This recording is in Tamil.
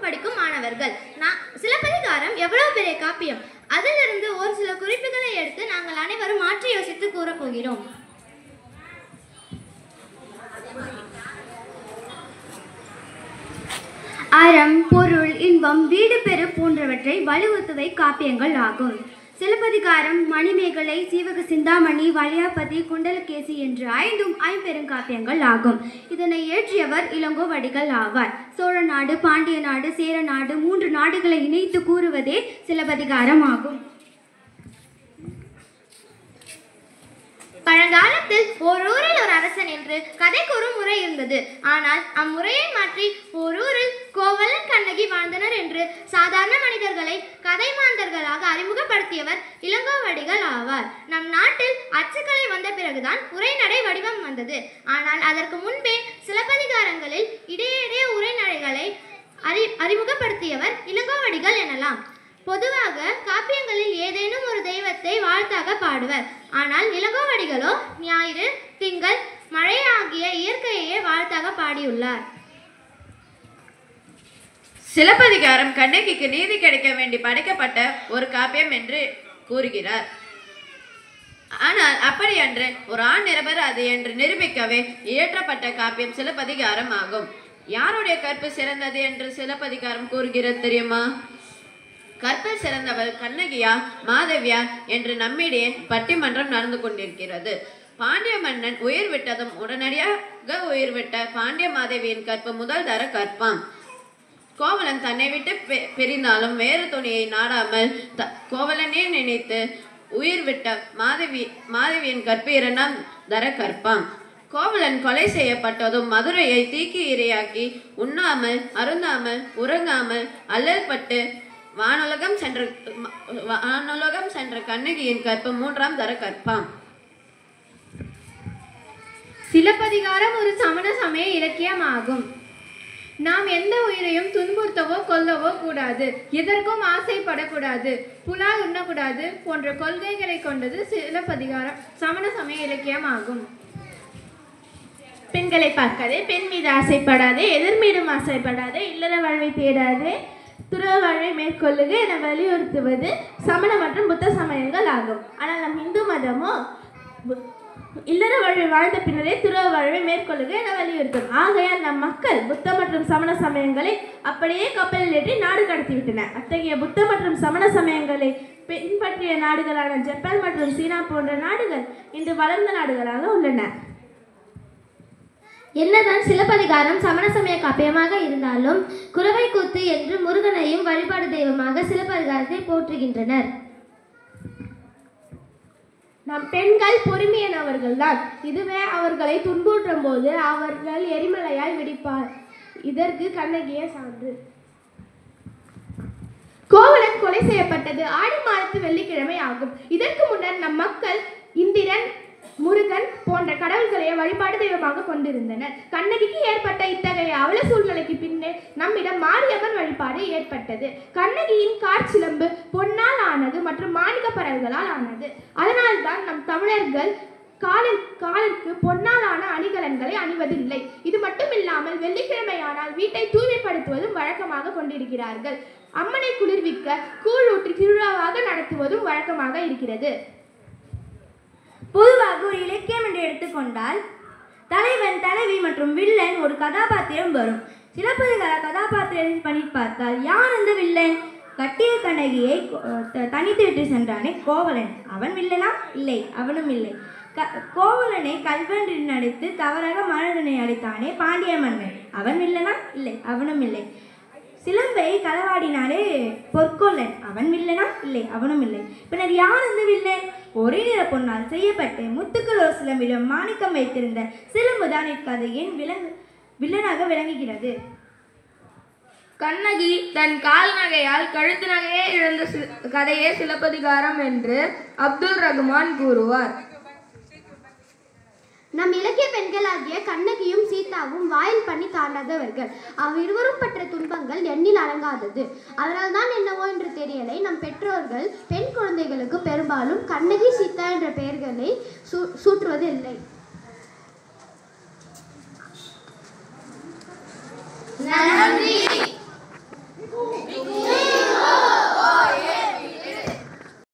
படிக்கும் மாணவர்கள். சிலப்பதிகாரம் எவ்வளவு பெரிய காப்பியம்! அதிலிருந்து ஒரு சில குறிப்புகளை எடுத்து நாங்கள் அனைவரும் மாற்றி யோசித்து கூறப்போகிறோம். அறம், பொருள், இன்பம், வீடு பெறு போன்றவற்றை வலியுறுத்துவை காப்பியங்கள் ஆகும். சிலப்பதிகாரம், மணிமேகலை, சீவக சிந்தாமணி, வளையாபதி, குண்டலகேசி என்று 5 ஐம்பெருங்காப்பியங்கள் ஆகும். இதனை இயற்றியவர் இளங்கோவடிகள் ஆவார். சோழ நாடு, பாண்டிய நாடு, சேர நாடு 3 நாடுகளை இணைத்து கூறுவதே சிலப்பதிகாரம் ஆகும். பழங்காலத்தில் ஓரூரில் ஒரு அரசன் என்று கதை கூறும் முறை இருந்தது. ஆனால் அம்முறையை மாற்றி ஓரூரில் கோவலன், கண்ணகி வாழ்ந்தனர் என்று சாதாரண மனிதர்களை கதை மாந்தர்களாக அறிமுகப்படுத்தியவர் இளங்கோவடிகள் ஆவார். நம் நாட்டில் அச்சுக்கலை வந்த பிறகுதான் உரைநடை வடிவம் வந்தது. ஆனால் அதற்கு முன்பே சிலப்பதிகாரங்களில் இடையிடையே உரைநடைகளை அறிமுகப்படுத்தியவர் இளங்கோவடிகள் எனலாம். பொதுவாக காப்பியங்களில் ஏதேனும் ஒரு தெய்வத்தை வாழ்த்தாக பாடுவர். ஆனால் இளங்கோவடிகளோ ஞாயிறு, திங்கள், மழை ஆகிய இயற்கையையே வாழ்த்தாக பாடியுள்ளார். சிலப்பதிகாரம் கண்ணகிக்கு நீதி கிடைக்க வேண்டி படைக்கப்பட்ட ஒரு காப்பியம் என்று கூறுகிறார். ஆனால் அப்படி அன்று ஒரு ஆண் நிரபராதி என்று நிரூபிக்கவே இயற்றப்பட்ட காப்பியம் சிலப்பதிகாரம் ஆகும். யாருடைய கற்பு சிறந்தது என்று சிலப்பதிகாரம் கூறுகிறது தெரியுமா? கற்பில் சிறந்தவள் கண்ணகியா மாதவியா என்று நம்மிடையே பட்டிமன்றம் நடந்து கொண்டிருக்கிறது. பாண்டிய மன்னன் உயிர் விட்டதும் உடனடியாக உயிர் விட்ட பாண்டிய மாதவியின் கற்பு முதல் தர கற்பாம். கோவலன் தன்னை விட்டு பிரிந்தாலும் வேறு துணியை நாடாமல் கோவலனே நினைத்து உயிர் விட்ட மாதவியின் கற்பு 2ஆம் தர கற்பாம். கோவலன் கொலை செய்யப்பட்டதும் மதுரையை தீக்கி இரையாக்கி உண்ணாமல் அருந்தாமல் உறங்காமல் அல்லல்பட்டு வானுலகம் சென்ற கண்ணகியின் கற்பு 3ஆம் தர கற்பாம். சிலப்பதிகாரம் ஒரு சமண சமய இலக்கியமாகும். நாம் எந்த உயிரையும் துன்புறுத்தவோ கொல்லவோ கூடாது, எதற்கும் ஆசைப்படக்கூடாது, புலால் உண்ணக்கூடாது போன்ற கொள்கைகளை கொண்டது சிலப்பதிகாரம் சமண சமய இலக்கியமாகும். பெண்களை பார்க்காதே, பெண் மீது ஆசைப்படாதே, எதிர் மீதும் ஆசைப்படாதே, இல்லற வாழ்வை தேடாதே, துறவு வாழ்வை மேற்கொள்ளுக என வலியுறுத்துவது சமண மற்றும் புத்த சமயங்கள் ஆகும். ஆனால் நம் இந்து மதமோ இல்லற வாழ்வை வாழ்ந்த பின்னரே துறவு வாழ்வை மேற்கொள்ளுக என வலியுறுத்தும். ஆகையால் நம் மக்கள் புத்த மற்றும் சமண சமயங்களை அப்படியே கப்பலில் ஏற்றி நாடு கடத்திவிட்டனர். அத்தகைய புத்த மற்றும் சமண சமயங்களை பின்பற்றிய நாடுகளான ஜப்பான் மற்றும் சீனா போன்ற நாடுகள் இன்று வளர்ந்த நாடுகளாக உள்ளன. என்னதான் சிலப்பதிகாரம் சமண சமய காப்பியமாக இருந்தாலும் குறவை கூத்து என்று முருகனையும் வழிபாடு தெய்வமாக சிலப்பதிகாரத்தை போற்றுகின்றனர். நம் பெண்கள் பொறுமையானவர்கள்தான். இதுவே அவர்களை துன்புறுத்தும் போது அவர்கள் எரிமலையாய் வெடிப்பார். இதற்கு கண்ணகியே சான்று. கோவலன் கொலை செய்யப்பட்டது ஆடி மாதத்து வெள்ளிக்கிழமை ஆகும். இதற்கு முன்னர் நம் மக்கள் இந்திரன், முருகன் போன்ற கடவுள்களையே வழிபாடு தெய்வமாக கொண்டிருந்தனர். கண்ணகிக்கு ஏற்பட்ட இத்தகைய அவல சூழ்நிலைக்கு பின்னே நம்மிடம் மாரியம்மன் வழிபாடு ஏற்பட்டது. கண்ணகியின் காற்சிலம்பு பொன்னால் ஆனது மற்றும் மாணிக்க பறல்களால் ஆனது. அதனால்தான் நம் தமிழர்கள் காலிற்கு பொன்னாலான அணிகலன்களை அணிவதில்லை. இது மட்டுமில்லாமல் வெள்ளிக்கிழமையானால் வீட்டை தூய்மைப்படுத்துவதும் வழக்கமாக கொண்டிருக்கிறார்கள். அம்மனை குளிர்விக்க கூழ் ஊற்றி திருவிழாவாக நடத்துவதும் வழக்கமாக இருக்கிறது. பொதுவாக ஒரு இலக்கியம் என்று எடுத்துக்கொண்டால் தலைவன், தலைவி மற்றும் வில்லன் ஒரு கதாபாத்திரம் வரும். சிலப்பதிகார கதாபாத்திரம் பண்ணி பார்த்தால் யார் அந்த வில்லன்? கட்டிய கண்ணகியை தனித்து விட்டு சென்றானே கோவலன், அவன் வில்லனா? இல்லை, அவனும் இல்லை. கோவலனை கல்வென்று நடித்து தவறாக மனதனை அடித்தானே பாண்டிய மன்னன், அவன் வில்லனா? இல்லை, அவனும் இல்லை. சிலம்பை களவாடினாலே பொற்கொல்லன், அவன் வில்லனா? இல்லை, அவனும் இல்லை. பின்னர் யார் அந்த வில்லன்? ஒரே நிற பொன்னால் செய்யப்பட்டு முத்துக்கள் ஒரு சிலம்பிடம் மாணிக்கம் வைத்திருந்த சிலம்புதான் இக்கதையின் வில்லனாக விளங்குகிறது. கண்ணகி தன் கால் நகையால் கழுத்து நகையை இழந்த கதையே சிலப்பதிகாரம் என்று அப்துல் ரகுமான் கூறுவார். நம் இலக்கிய பெண்களாகிய கண்ணகியும் சீதாவும் வாயில் பண்ணி தாண்டாதவர்கள். அவ்விருவரும் பற்ற துன்பங்கள் எண்ணில் அடங்காதது. அதனால்தான் என்னவோ என்று தெரியலை, நம் பெற்றோர்கள் பெண் குழந்தைகளுக்கு பெரும்பாலும் கண்ணகி, சீதா என்ற பெயர்களை சூட்டுவது இல்லை. நன்றி.